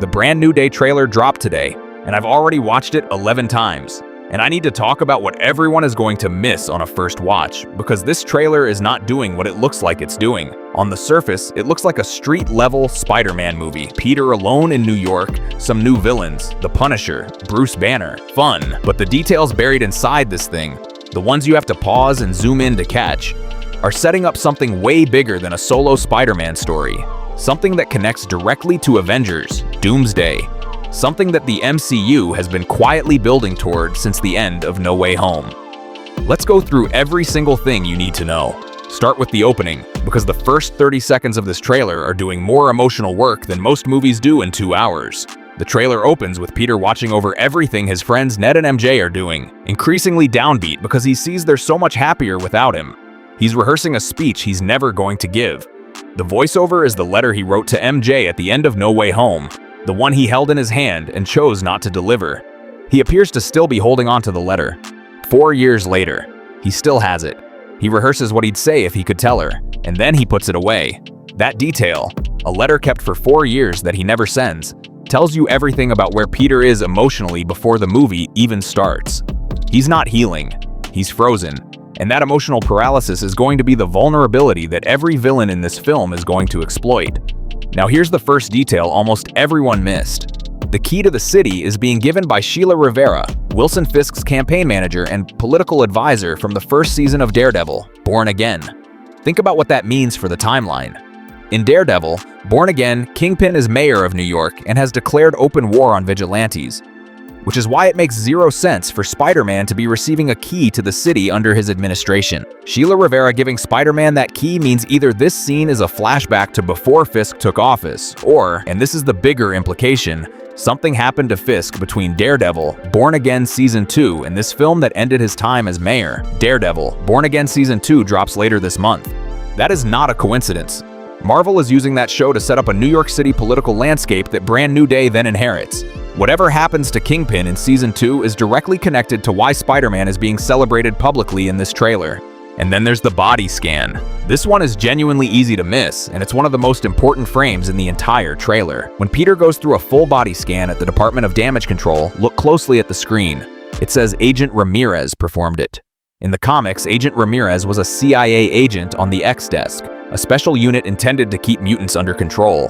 The brand new day trailer dropped today, and I've already watched it 11 times. And I need to talk about what everyone is going to miss on a first watch, because this trailer is not doing what it looks like it's doing. On the surface, it looks like a street-level Spider-Man movie. Peter alone in New York, some new villains, the Punisher, Bruce Banner, fun. But the details buried inside this thing, the ones you have to pause and zoom in to catch, are setting up something way bigger than a solo Spider-Man story. Something that connects directly to Avengers Doomsday. Something that the MCU has been quietly building toward since the end of No Way Home. Let's go through every single thing you need to know. Start with the opening, because the first 30 seconds of this trailer are doing more emotional work than most movies do in 2 hours. The trailer opens with Peter watching over everything his friends Ned and MJ are doing, increasingly downbeat because he sees they're so much happier without him. He's rehearsing a speech he's never going to give. The voiceover is the letter he wrote to MJ at the end of No Way Home, the one he held in his hand and chose not to deliver. He appears to still be holding on to the letter. 4 years later, he still has it. He rehearses what he'd say if he could tell her, and then he puts it away. That detail, a letter kept for 4 years that he never sends, tells you everything about where Peter is emotionally before the movie even starts. He's not healing, he's frozen, and that emotional paralysis is going to be the vulnerability that every villain in this film is going to exploit. Now here's the first detail almost everyone missed. The key to the city is being given by Sheila Rivera, Wilson Fisk's campaign manager and political advisor from the first season of Daredevil, Born Again. Think about what that means for the timeline. In Daredevil, Born Again, Kingpin is mayor of New York and has declared open war on vigilantes, which is why it makes zero sense for Spider-Man to be receiving a key to the city under his administration. Sheila Rivera giving Spider-Man that key means either this scene is a flashback to before Fisk took office, or, and this is the bigger implication, something happened to Fisk between Daredevil, Born Again Season 2, and this film that ended his time as mayor. Daredevil, Born Again Season 2 drops later this month. That is not a coincidence. Marvel is using that show to set up a New York City political landscape that Brand New Day then inherits. Whatever happens to Kingpin in Season 2 is directly connected to why Spider-Man is being celebrated publicly in this trailer. And then there's the body scan. This one is genuinely easy to miss, and it's one of the most important frames in the entire trailer. When Peter goes through a full body scan at the Department of Damage Control, look closely at the screen. It says Agent Ramirez performed it. In the comics, Agent Ramirez was a CIA agent on the X Desk, a special unit intended to keep mutants under control.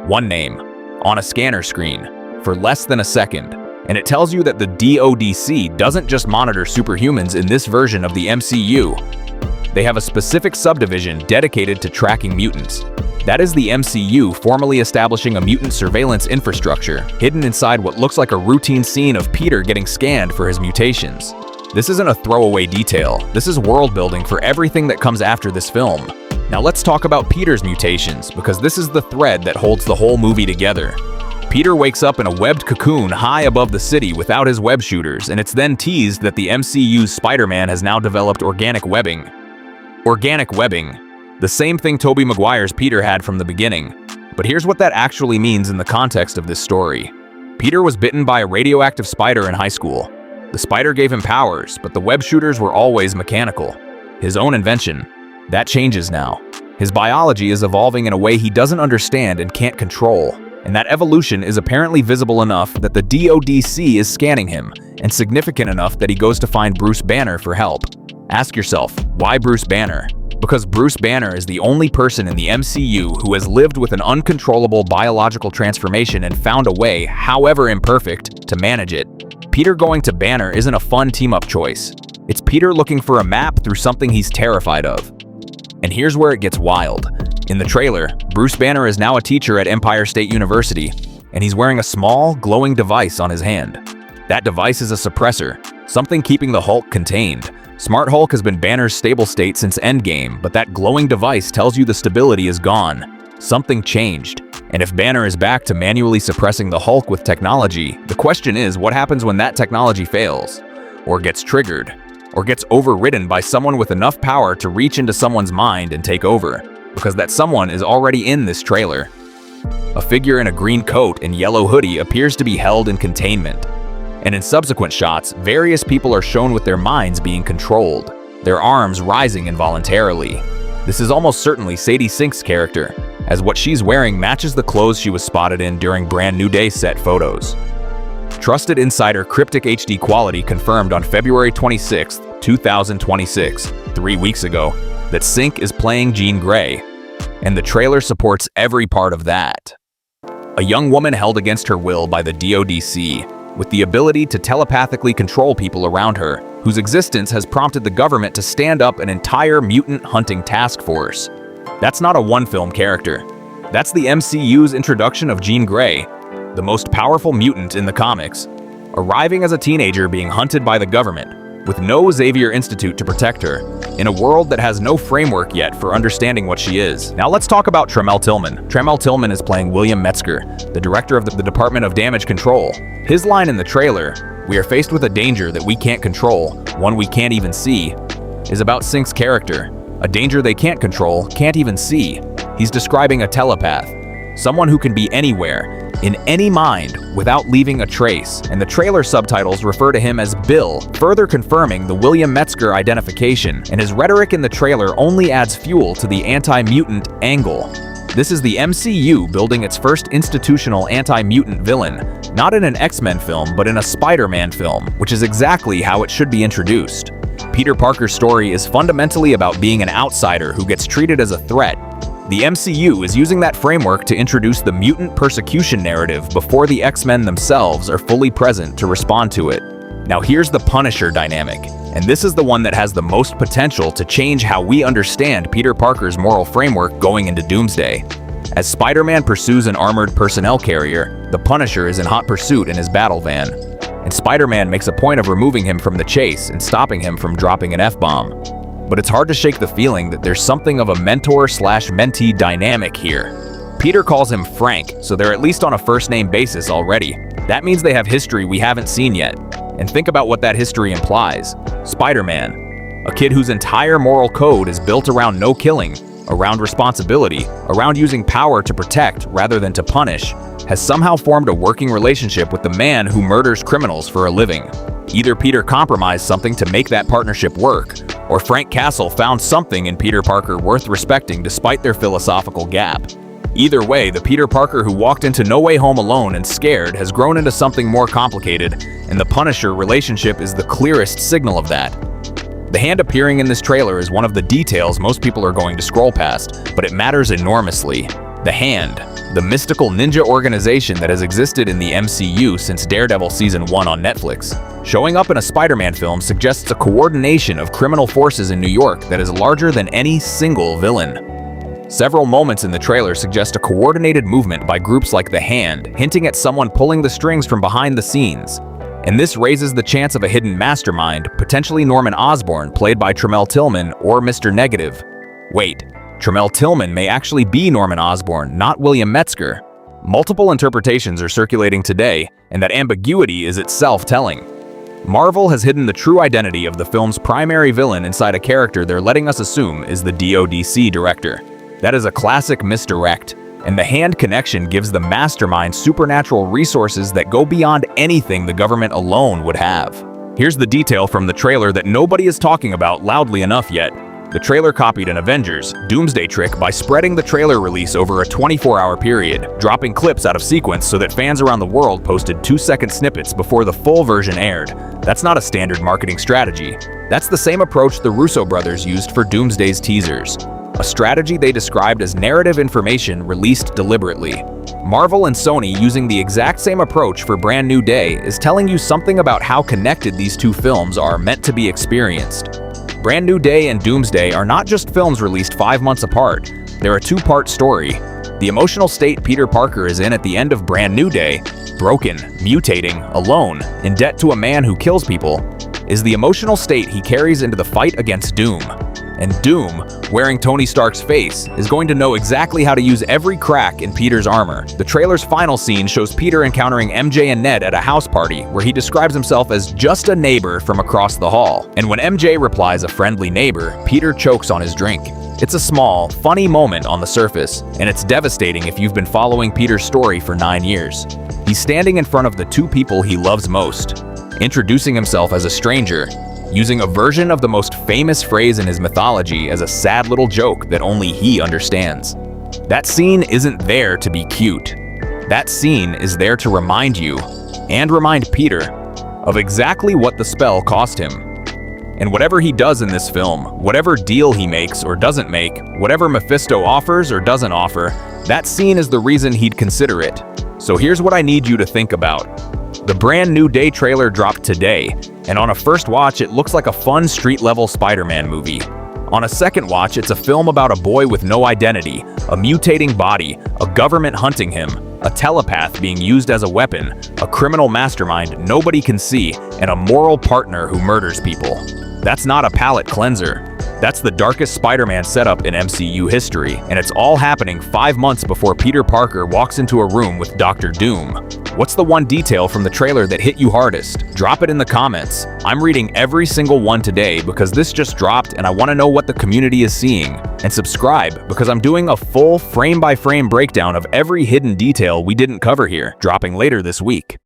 One name, on a scanner screen, for less than a second, and it tells you that the DODC doesn't just monitor superhumans in this version of the MCU. They have a specific subdivision dedicated to tracking mutants. That is the MCU formally establishing a mutant surveillance infrastructure, hidden inside what looks like a routine scene of Peter getting scanned for his mutations. This isn't a throwaway detail, this is world building for everything that comes after this film. Now let's talk about Peter's mutations, because this is the thread that holds the whole movie together. Peter wakes up in a webbed cocoon high above the city without his web shooters, and it's then teased that the MCU's Spider-Man has now developed organic webbing. Organic webbing, the same thing Tobey Maguire's Peter had from the beginning. But here's what that actually means in the context of this story. Peter was bitten by a radioactive spider in high school. The spider gave him powers, but the web shooters were always mechanical. His own invention. That changes now. His biology is evolving in a way he doesn't understand and can't control. And that evolution is apparently visible enough that the DODC is scanning him, and significant enough that he goes to find Bruce Banner for help. Ask yourself, why Bruce Banner? Because Bruce Banner is the only person in the MCU who has lived with an uncontrollable biological transformation and found a way, however imperfect, to manage it. Peter going to Banner isn't a fun team-up choice. It's Peter looking for a map through something he's terrified of. And here's where it gets wild. In the trailer, Bruce Banner is now a teacher at Empire State University, and he's wearing a small, glowing device on his hand. That device is a suppressor, something keeping the Hulk contained. Smart Hulk has been Banner's stable state since Endgame, but that glowing device tells you the stability is gone. Something changed. And if Banner is back to manually suppressing the Hulk with technology, the question is what happens when that technology fails, or gets triggered, or gets overridden by someone with enough power to reach into someone's mind and take over, because that someone is already in this trailer. A figure in a green coat and yellow hoodie appears to be held in containment. And in subsequent shots, various people are shown with their minds being controlled, their arms rising involuntarily. This is almost certainly Sadie Sink's character, as what she's wearing matches the clothes she was spotted in during Brand New Day set photos. Trusted insider Cryptic HD Quality confirmed on February 26, 2026, 3 weeks ago, that Sync is playing Gan Gray, and the trailer supports every part of that. A young woman held against her will by the DODC, with the ability to telepathically control people around her, whose existence has prompted the government to stand up an entire mutant hunting task force. That's not a one-film character. That's the MCU's introduction of Gan Gray, the most powerful mutant in the comics, arriving as a teenager being hunted by the government, with no Xavier Institute to protect her, in a world that has no framework yet for understanding what she is. Now let's talk about Tremel Tillman. Tremel Tillman is playing William Metzger, the director of the Department of Damage Control. His line in the trailer, "We are faced with a danger that we can't control, one we can't even see," is about Sync's character. A danger they can't control, can't even see. He's describing a telepath, someone who can be anywhere, in any mind, without leaving a trace, and the trailer subtitles refer to him as Bill, further confirming the William Metzger identification, and his rhetoric in the trailer only adds fuel to the anti-mutant angle. This is the MCU building its first institutional anti-mutant villain, not in an X-Men film, but in a Spider-Man film, which is exactly how it should be introduced. Peter Parker's story is fundamentally about being an outsider who gets treated as a threat. The MCU is using that framework to introduce the mutant persecution narrative before the X-Men themselves are fully present to respond to it. Now here's the Punisher dynamic, and this is the one that has the most potential to change how we understand Peter Parker's moral framework going into Doomsday. As Spider-Man pursues an armored personnel carrier, the Punisher is in hot pursuit in his battle van, and Spider-Man makes a point of removing him from the chase and stopping him from dropping an F-bomb. But it's hard to shake the feeling that there's something of a mentor/mentee dynamic here. Peter calls him Frank, so they're at least on a first-name basis already. That means they have history we haven't seen yet. And think about what that history implies. Spider-Man, a kid whose entire moral code is built around no killing, around responsibility, around using power to protect rather than to punish, has somehow formed a working relationship with the man who murders criminals for a living. Either Peter compromised something to make that partnership work, or Frank Castle found something in Peter Parker worth respecting despite their philosophical gap. Either way, the Peter Parker who walked into No Way Home alone and scared has grown into something more complicated, and the Punisher relationship is the clearest signal of that. The hand appearing in this trailer is one of the details most people are going to scroll past, but it matters enormously. The Hand, the mystical ninja organization that has existed in the MCU since Daredevil Season 1 on Netflix. Showing up in a Spider-Man film suggests a coordination of criminal forces in New York that is larger than any single villain. Several moments in the trailer suggest a coordinated movement by groups like The Hand, hinting at someone pulling the strings from behind the scenes. And this raises the chance of a hidden mastermind, potentially Norman Osborn, played by Tremel Tillman, or Mr. Negative. Wait, Tremel Tillman may actually be Norman Osborn, not William Metzger. Multiple interpretations are circulating today, and that ambiguity is itself telling. Marvel has hidden the true identity of the film's primary villain inside a character they're letting us assume is the DODC director. That is a classic misdirect, and the Hand connection gives the mastermind supernatural resources that go beyond anything the government alone would have. Here's the detail from the trailer that nobody is talking about loudly enough yet. The trailer copied an Avengers Doomsday trick by spreading the trailer release over a 24-hour period, dropping clips out of sequence so that fans around the world posted 2-second snippets before the full version aired. That's not a standard marketing strategy. That's the same approach the Russo brothers used for Doomsday's teasers, a strategy they described as narrative information released deliberately. Marvel and Sony using the exact same approach for Brand New Day is telling you something about how connected these two films are meant to be experienced. Brand New Day and Doomsday are not just films released 5 months apart, they're a two-part story. The emotional state Peter Parker is in at the end of Brand New Day, broken, mutating, alone, in debt to a man who kills people, is the emotional state he carries into the fight against Doom. And Doom, wearing Tony Stark's face, is going to know exactly how to use every crack in Peter's armor. The trailer's final scene shows Peter encountering MJ and Ned at a house party, where he describes himself as just a neighbor from across the hall. And when MJ replies a friendly neighbor, Peter chokes on his drink. It's a small, funny moment on the surface, and it's devastating if you've been following Peter's story for 9 years. He's standing in front of the two people he loves most, introducing himself as a stranger, using a version of the most famous phrase in his mythology as a sad little joke that only he understands. That scene isn't there to be cute. That scene is there to remind you, and remind Peter, of exactly what the spell cost him. And whatever he does in this film, whatever deal he makes or doesn't make, whatever Mephisto offers or doesn't offer, that scene is the reason he'd consider it. So here's what I need you to think about. The brand new Day trailer dropped today, and on a first watch it looks like a fun street-level Spider-Man movie. On a second watch, it's a film about a boy with no identity, a mutating body, a government hunting him, a telepath being used as a weapon, a criminal mastermind nobody can see, and a moral partner who murders people. That's not a palate cleanser. That's the darkest Spider-Man setup in MCU history, and it's all happening 5 months before Peter Parker walks into a room with Dr. Doom. What's the one detail from the trailer that hit you hardest? Drop it in the comments. I'm reading every single one today because this just dropped and I want to know what the community is seeing. And subscribe because I'm doing a full frame-by-frame breakdown of every hidden detail we didn't cover here, dropping later this week.